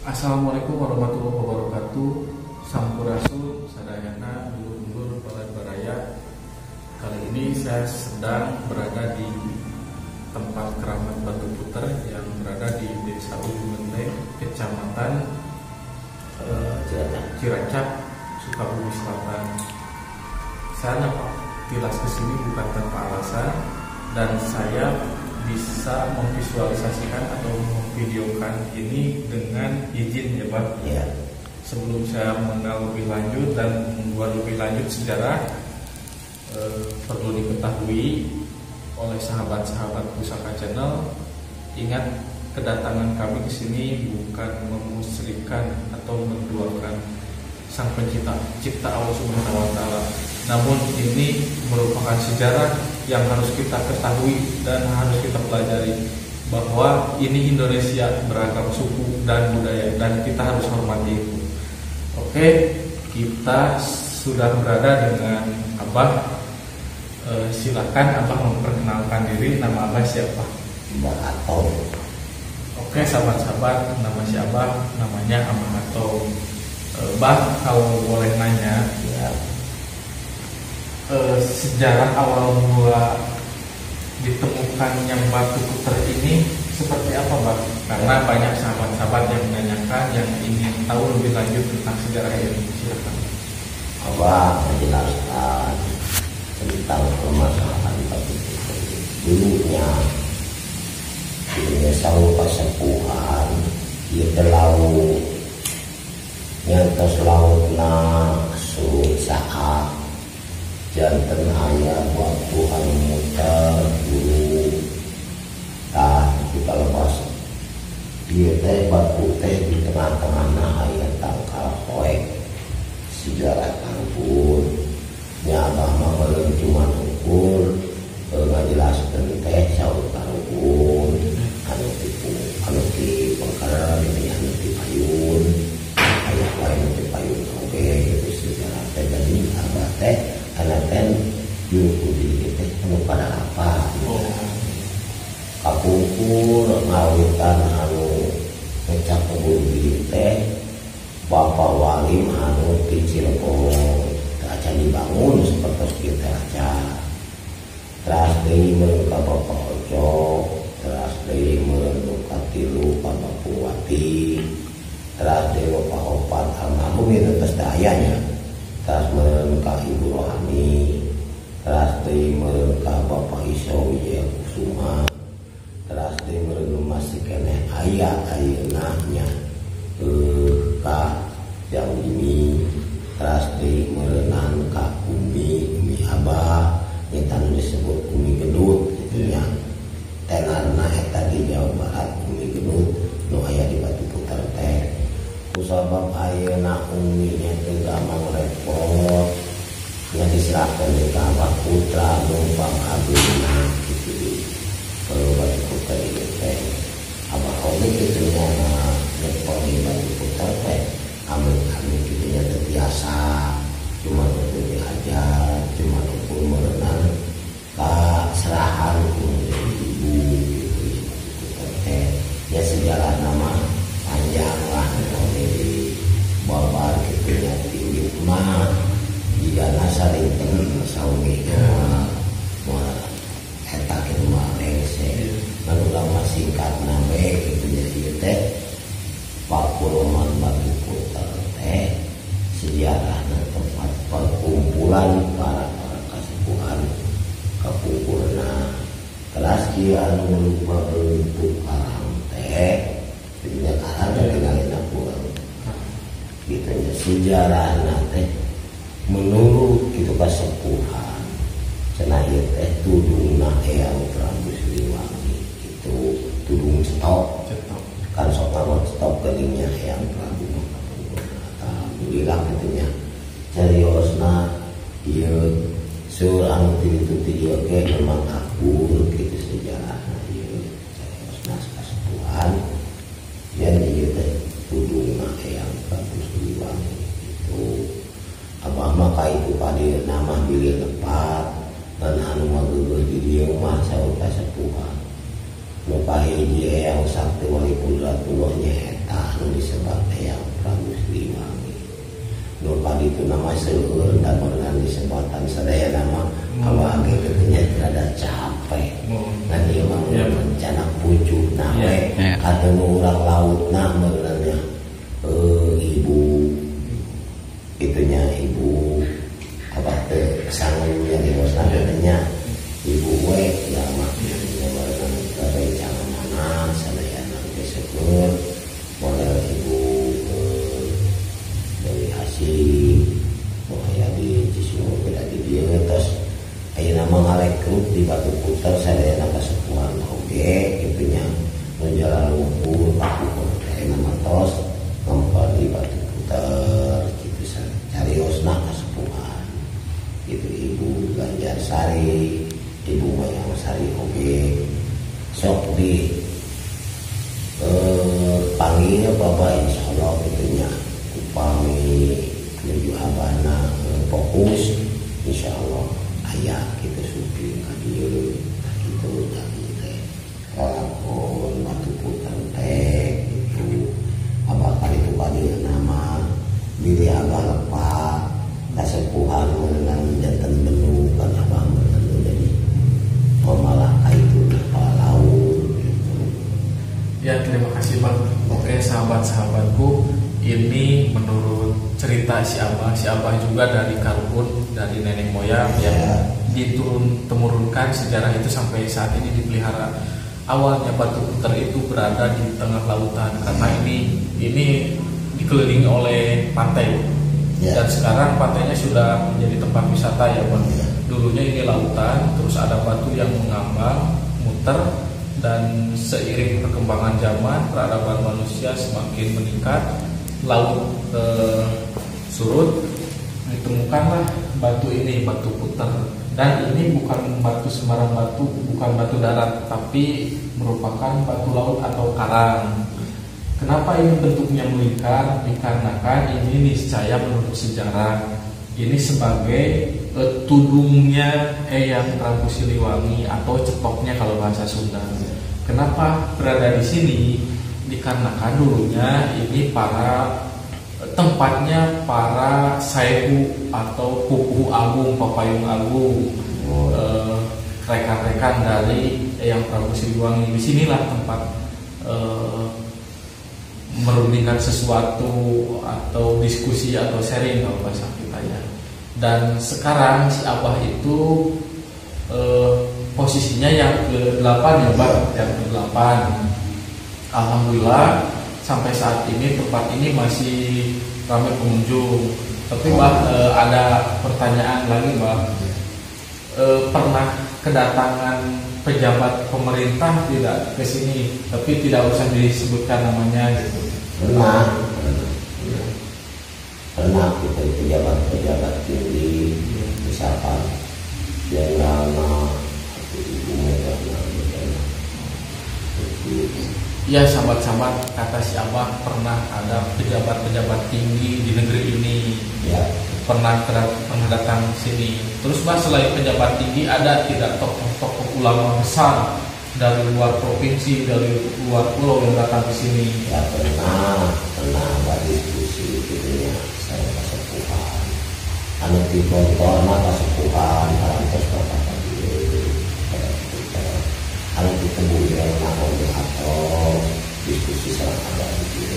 Assalamualaikum warahmatullahi wabarakatuh. Sampurasun, sadayana, dulur-dulur, baraya. Kali ini saya sedang berada di tempat keramat Batu Puter yang berada di Desa Ujung Kecamatan Ciracap, Sukabumi Selatan. Saya tilas kesini bukan tanpa alasan, dan saya bisa memvisualisasikan atau memvideokan ini dengan izin ya Pak. Ya. Sebelum saya mengenal lebih lanjut dan membuat lebih lanjut sejarah, perlu diketahui oleh sahabat-sahabat Pusaka Channel, ingat kedatangan kami ke sini bukan memusrikan atau menduakan Sang Pencipta, Cipta Allah Subhanahu wa Ta'ala. Namun ini merupakan sejarah yang harus kita ketahui dan harus kita pelajari, bahwa ini Indonesia beragam suku dan budaya dan kita harus hormati itu. Oke, kita sudah berada dengan Abah. Silakan Abah memperkenalkan diri. Nama Abah siapa? Mbak Atom. Oke, sahabat-sahabat, nama si Abah namanya Abah Atom. Bah, kalau boleh nanya, Ya. Sejarah awal mula ditemukannya Batu Puter ini seperti apa, Bang? Karena banyak sahabat-sahabat yang menanyakan, yang ingin tahu lebih lanjut tentang sejarah ini. Silakan. Abah menjelaskan tentang permasalahan Batu Puter. Dulunya sawu pasepuhan ieu teh laut nyantos lautna surut saat janten aya waktu anu muter dulu tah kita lepas ieu teh batu teh di tengah-tengahna aya tangkal poek sejarah kampung nya Abah mah meureun cuma ukur ngajelaskeun teh sautarun anu ti perkara ini anu ti payun aya wae nu ti payun oge gitu sejarah teh. Jadi Abah teh ana teh yukudi teh anu pada apa kapungkur ngawitan anu ngecap budi teh Bapak Walim anu ti Cirebon aca dibangun seperti kita aja. Teras deui meureun ka Bapak Ojo, teras deui meureun ka tilu ka Bapak Puwati, teras deui Bapak Opat almarhum itu tes dayanya. Teras meureun ka Ibu Rohani, teras deui meureun ka Bapak Isau Wijaya Kusuma, teras deui meureun masih keneh aya ayeuna nya ka Jang Jimi, teras deui meureunan ka Umi Abah eta nu disebut Umi Gedut gitu nya. Tenarna eta di Jawa Barat Umi Gedut nu aya di Batu Puter teh. Kusabab ayeuna Umi nya teh gampang repot nya diserahkeun deui ka Abah Putra numpang abdina kitu di Batu Puter ieu teh. Abah oge kitu nya nepot di Batu Puter teh amit-amit kitu nya teh biasa, cuma untuk diajar, cuma untuk merenang serahan untuk ibu gitu teh. Ya sejarah nama panjang lah dari babar gitu ya di rumah jika nasarinten saumina mau eta gitu mah lengse lalu lama singkat nabe gitu ya teh Pakuloman Batu Puter teh sejarahna tempat perkumpulan para kasepuhan kapungkurna. Kelas dia anu lupa bentuk karang teh punya karang dari ngalina pulang gitu ya. Sejarahna teh menurut itu kasepuhan cenah ieu teh tudungna Eyang Prabu Siliwangi itu tudung stok kan sok ngawan stok gelingnya Eyang Prabu. Alhamdulillah gitunya cariosna ieu sur anu ti ieu ge memang akur kitu sejarahna ieu cariosna kasepuhan yen ieu teh tudungna Eyang Prabu Siliwangi itu. Abah mah ka itu padi nama bilih tepat dan anu mah geugeuh di dieu mah saur kasepuhan nu kahiji Eyang Sakti Wali Pudratullah nya eta anu disebut lupa itu nama seueur dan mengenal disebatan sadaya nama awal gitu rada capek nanti emang rencana pucuk nah atau urang laut nah mengenalnya ibu itunya ibu apa tuh sangunnya di wasnanya ibu we ya mak ya barang dari jangan mana sadaya nanti seueur modal ibu dari hasil bahaya di Cisumur beda di dia terus ayeuna mah ngalekrut di Batu Puter sadayana kasepuhan oge itunya menjalan lumpur pakuh ayeuna mah tos ngempar di Batu Puter kitu cariosna kasepuhan itu ibu Ganjar Sari ibu Mayang Sari oge sok di panggil bapak insyaallah itunya upami menuju Habana fokus insyaallah ayah kita supi kadieu gitu jadi teh lakon Batu Puter teh itu abah kali itu kadieu nama diri abah lepat kasepuhan mengenang jantan benung kan abah mengenang jadi pemalah itu laut gitu. Ya terima kasih Bang. Oke sahabat-sahabatku, ini menurut cerita si Abah juga dari Kalbun, dari nenek moyang yang diturun-temurunkan sejarah itu sampai saat ini dipelihara. Awalnya Batu Puter itu berada di tengah lautan karena ini dikelilingi oleh pantai dan sekarang pantainya sudah menjadi tempat wisata ya Bang. Dulunya ini lautan, terus ada batu yang mengambang, muter, dan seiring perkembangan zaman peradaban manusia semakin meningkat, laut surut, ditemukanlah batu ini, Batu Puter. Dan ini bukan batu sembarang batu, bukan batu darat, tapi merupakan batu laut atau karang. Kenapa ini bentuknya melingkar? Dikarenakan ini niscaya menurut sejarah ini sebagai tudungnya Eyang Prabu Siliwangi atau cepoknya kalau bahasa Sunda. Kenapa berada di sini? Dikarenakan dulunya ini tempatnya para saihu atau pupuh agung, papayung agung, rekan-rekan dari Eyang Prabu Siliwangi. Disinilah tempat merundingkan sesuatu atau diskusi atau sharing kalau bahasa kita ya. Dan sekarang si Abah itu posisinya yang ke-8 ya Bang, yang ke-8. Alhamdulillah sampai saat ini tempat ini masih ramai pengunjung. Tapi Bang ada pertanyaan lagi Bang. Pernah kedatangan pejabat pemerintah tidak ke sini, tapi tidak usah disebutkan namanya gitu. Pernah kita pejabat tinggi misalkan jenderal ibu Megawati. Ya sahabat-sahabat, kata si Abah pernah ada pejabat-pejabat tinggi di negeri ini ya, pernah datang sini. Terus Bah, selain pejabat tinggi ada tidak tokoh-tokoh ulama besar dari luar provinsi, dari luar pulau yang datang ke sini? Ya pernah berdiskusi gitu ya, saya kasepuhan anu ditonton kasepuhan parantos bapak tadi anu ditembui atau diskusi serang ada di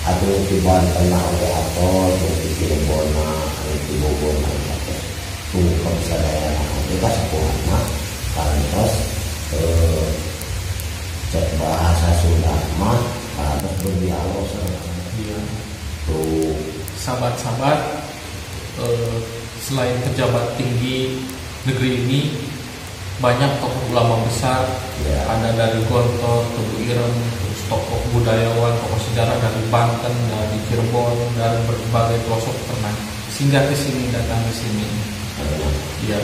atau di Banten atau di Cirebon anu di Bogor atau tunggu sadaya itu kasepuhan mah parantos cek bahasa Sunda mah harus berdialog sama dia. Tuh sahabat-sahabat, selain pejabat tinggi negeri ini banyak tokoh ulama besar ya. Ada dari Gontor, Tebu Ireng, terus tokoh budayawan, tokoh sejarah dari Banten, dari Cirebon, dari berbagai pelosok pernah singgah ke sini, datang ke sini. Ya,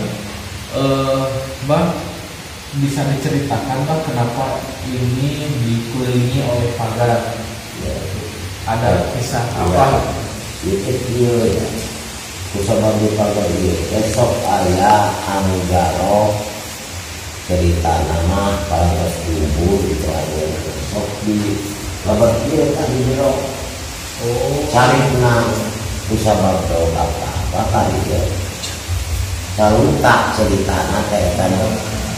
Bang, bisa diceritakan Bang kenapa ini dikelilingi oleh pagar? Ya, ada kisah apa? Itu ya, kusama di pagar ini. Besok ayah anggaro cerita nama paras kubur itu aja. Besok di lebar dia kan di biro. Cari nang bisa berdoa apa kali ya selalu tak cerita teh kan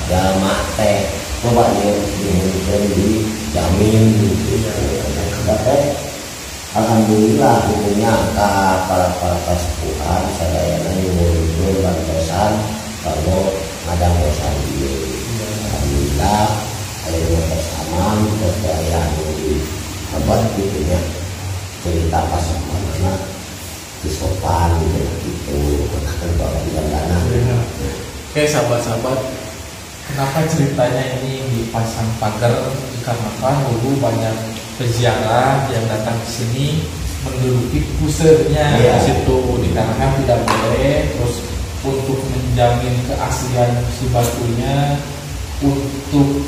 jalma teh coba dia dimungkin dijamin gitu teh alhamdulillah punya para kesepuhan sadayana nyuwun bantosan kalau ada bosan dia alhamdulillah ayo bersama berjaya di abad gitu ya cerita pas mana di sopan gitu akan bawa di dana. Oke sahabat-sahabat, kenapa ceritanya ini dipasang pagar? Dikarenakan dulu banyak peziarah yang datang ke sini menduduki pusernya di situ, dikarenakan tidak boleh. Terus untuk menjamin keaslian si batunya, untuk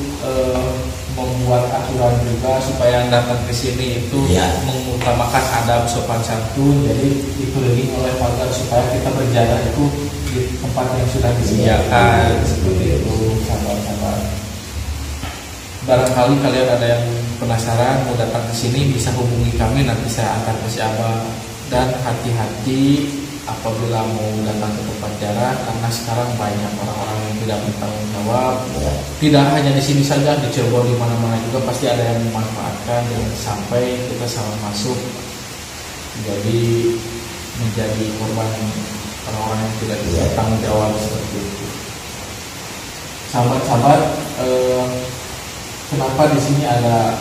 membuat aturan juga supaya yang datang ke sini itu mengutamakan adab sopan santun. Jadi dikelilingi oleh pagar supaya kita berjalan itu di tempat yang sudah disediakan seperti itu, sahabat-sahabat. Barangkali kalian ada yang penasaran mau datang ke sini, bisa hubungi kami, nanti saya antar ke si Abah. Dan hati-hati apabila mau datang ke tempat jarak, karena sekarang banyak orang-orang yang tidak bertanggung jawab. Tidak hanya di sini saja, di Cirebon di mana-mana juga pasti ada yang memanfaatkan dan sampai kita salah masuk, jadi menjadi korban orang-orang yang tidak bertanggung jawab seperti itu. Sahabat-sahabat, kenapa di sini ada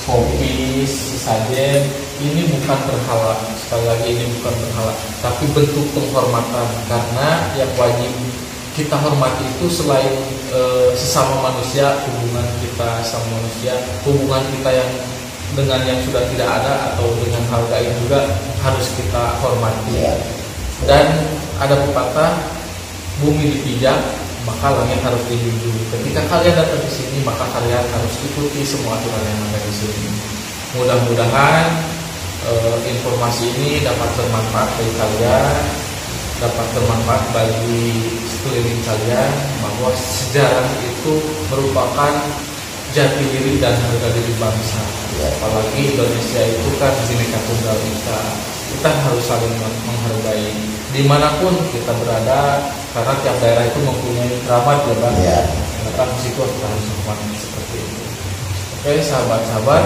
kopi, sesajen? Ini bukan berhala, sekali lagi ini bukan berhala, tapi bentuk penghormatan. Karena yang wajib kita hormati itu selain sesama manusia, hubungan kita sama manusia, hubungan kita yang dengan yang sudah tidak ada atau dengan hal gaib juga harus kita hormati. Dan ada pepatah, bumi dipijak maka langit harus dijunjung. Ketika kalian datang ke sini, maka kalian harus ikuti semua aturan yang ada di sini. Mudah-mudahan informasi ini dapat bermanfaat bagi kalian, dapat bermanfaat bagi sekeliling kalian, bahwa sejarah itu merupakan jati diri dan harga diri bangsa. Apalagi Indonesia itu kan Bhinneka Tunggal Ika. Kita harus saling menghargai dimanapun kita berada, karena tiap daerah itu mempunyai keramat ya Bang. Maka di situ kita harus hormati seperti itu. Oke sahabat-sahabat,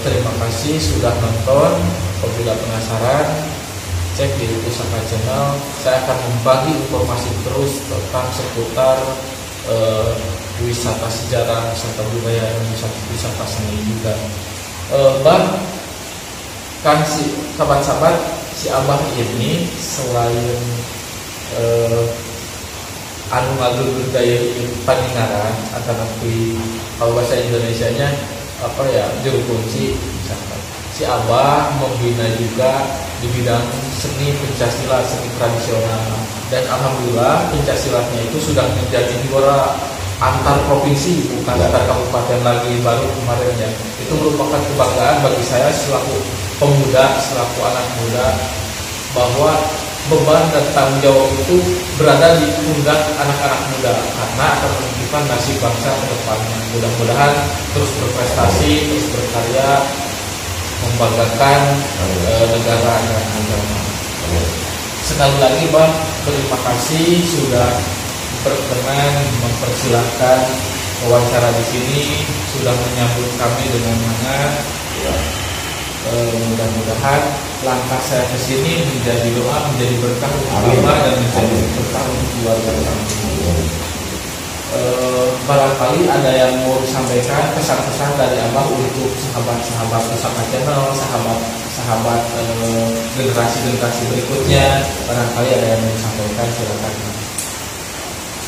terima kasih sudah nonton. Apabila penasaran, cek di Pusaka Channel. Saya akan membagi informasi terus tentang seputar wisata sejarah, wisata budaya, dan wisata seni juga. Bang, kan si sahabat-sahabat, si Abah ini selain anu ngagur budaya Paninggaran, atau nanti kalau bahasa Indonesianya apa ya, juru kunci misalkan. Si Abah membina juga di bidang seni pencaksilat, seni tradisional, dan alhamdulillah pencaksilatnya itu sudah menjadi juara antar provinsi, bukan antar kabupaten lagi baru kemarin ya. Itu merupakan kebanggaan bagi saya selaku pemuda, selaku anak muda, bahwa beban dan tanggung jawab itu berada di pundak anak-anak muda, karena akan menentukan nasib bangsa ke depannya. Mudah-mudahan terus berprestasi, terus berkarya, membanggakan negara dan agama. Sekali lagi Bang, terima kasih sudah berkenan mempersilahkan wawancara di sini, sudah menyambut kami dengan hangat. Mudah-mudahan langkah saya ke sini menjadi doa, menjadi berkah untuk Abah dan menjadi berkah untuk keluarga kami. Barangkali ada yang mau disampaikan pesan-pesan dari Abah untuk sahabat-sahabat Pusaka Channel, sahabat-sahabat generasi-generasi berikutnya. Barangkali ada yang mau disampaikan, silakan.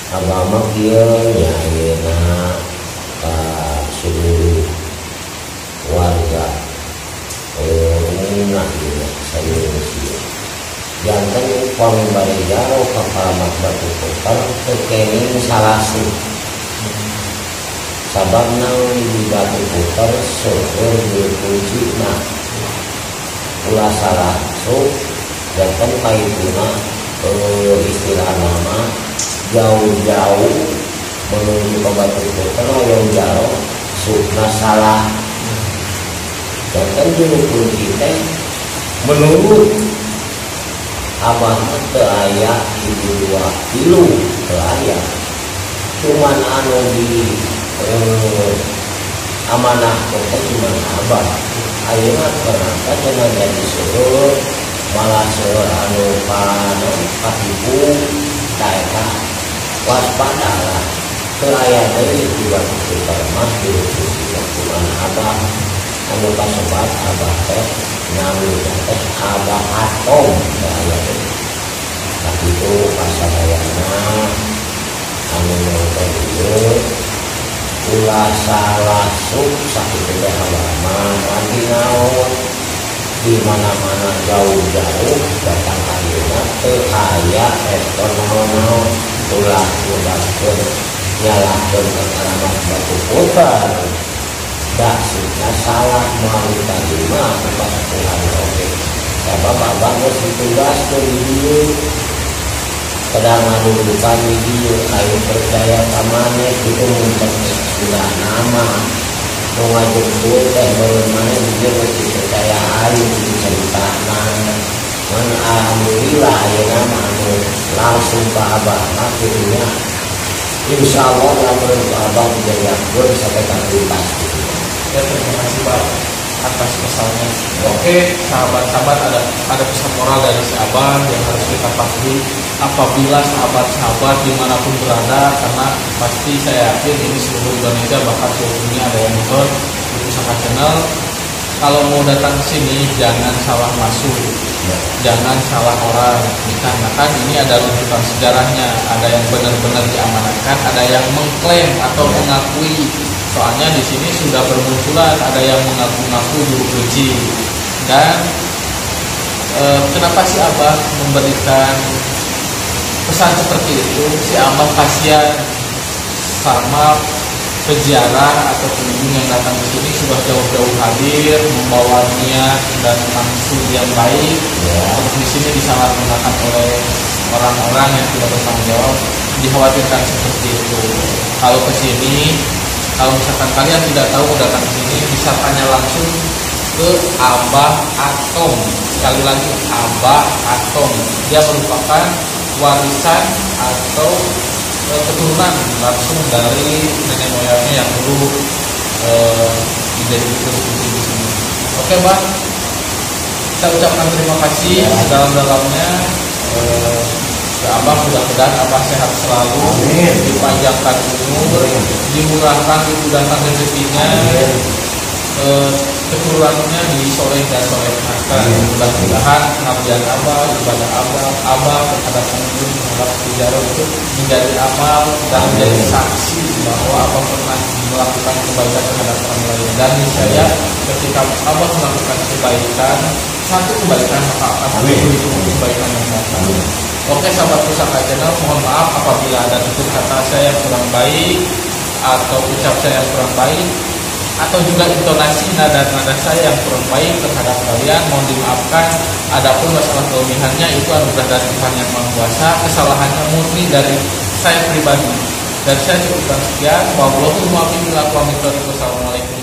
Abah mah kieu nya ayeuna seluruh warga umumna ieu Indonesia. Janten upang bari jaro ka Keramat Batu Kotor teu kenging salasi. Sababna di Batu Kotor seueur diuncina. Ulah salah sok janten kaituna istilah nama jauh-jauh menuju ke Batu Kotor yang jauh sukna salah. Dan kan juru kunci teh menurut abah teu aya ibu dua tilu teu aya, cuman anu di amanah teh cuman abah. Ayeuna ternyata cenah jadi seueur malah seueur anu katipu daerah waspadalah teu aya deui tiba kita mah di cuman abah anu kasebat abah teh nami teh abah atom teu aya deui. Tapi itu pasadayana anu teh ieu ulah salah sakit teh halaman lagi naon di mana-mana jauh-jauh datang ayeuna teu aya ekor naon-naon ulah nyebabkeun nyalahkeun alamat batu putar dah sehingga salah melalui kalima pas Tuhan oke bapak-bapak geus ditugaskeun di dieu kadang ngadudukan di dieu ayo percaya ka maneh kitu mun sudah nama nu ngajengkeun teh meureun maneh di dieu geus dipercaya ayo diceritana mun alhamdulillah ayeuna mah anu langsung ka abah mah kitu nya insyaallah lamun abah dijayakeun sampai ka tuntas. Ya, terima kasih Pak atas pesannya. Oke, sahabat-sahabat, ada pesan moral dari si Abah yang harus kita pahami apabila sahabat-sahabat dimanapun berada, karena pasti saya yakin ini seluruh Indonesia bahkan seluruh dunia ada yang nonton di Pusaka Channel. Kalau mau datang ke sini jangan salah masuk, jangan salah orang. Dikarenakan ini ada rujukan sejarahnya, ada yang benar-benar diamanatkan, ada yang mengklaim atau mengakui. Soalnya di sini sudah bermunculan ada yang mengaku-ngaku guru kunci. Dan kenapa si Abah memberikan pesan seperti itu? Si Abah kasihan sama peziarah atau pengunjung yang datang ke sini sudah jauh-jauh hadir membawa niat dan maksud yang baik. Untuk di sini disalahgunakan oleh orang-orang yang tidak bertanggung jawab. Dikhawatirkan seperti itu. Kalau ke sini, kalau misalkan kalian tidak tahu datang ke sini, bisa tanya langsung ke Abah Atom. Sekali lagi, Abah Atom. Dia merupakan warisan atau keturunan langsung dari nenek moyangnya yang dulu menjadi guru di sini. Oke, Bang. Saya ucapkan terima kasih sedalam-dalamnya. Abah mudah-mudahan Abah sehat selalu, dipanjangkan umur, dimurahkan dimudahkan rezekinya, keturunannya disoleh dan solehkan. Mudah-mudahan pengabdian Abah, ibadah Abah terhadap pengunjung, terhadap sejarah itu menjadi amal dan menjadi saksi bahwa Abah pernah melakukan kebaikan terhadap orang lain. Dan saya ketika Abah melakukan kebaikan, satu kebaikan maka Abah itu kebaikan yang datang. Oke, sahabat Pusaka Channel, mohon maaf apabila ada tutur kata saya yang kurang baik atau ucap saya yang kurang baik atau juga intonasi nada-nada saya yang kurang baik terhadap kalian, mohon dimaafkan. Adapun masalah kelebihannya itu anugerah dari Tuhan yang Maha Kuasa, kesalahannya murni dari saya pribadi. Dan saya cukupkan sekian. Wassalamualaikum warahmatullahi wabarakatuh.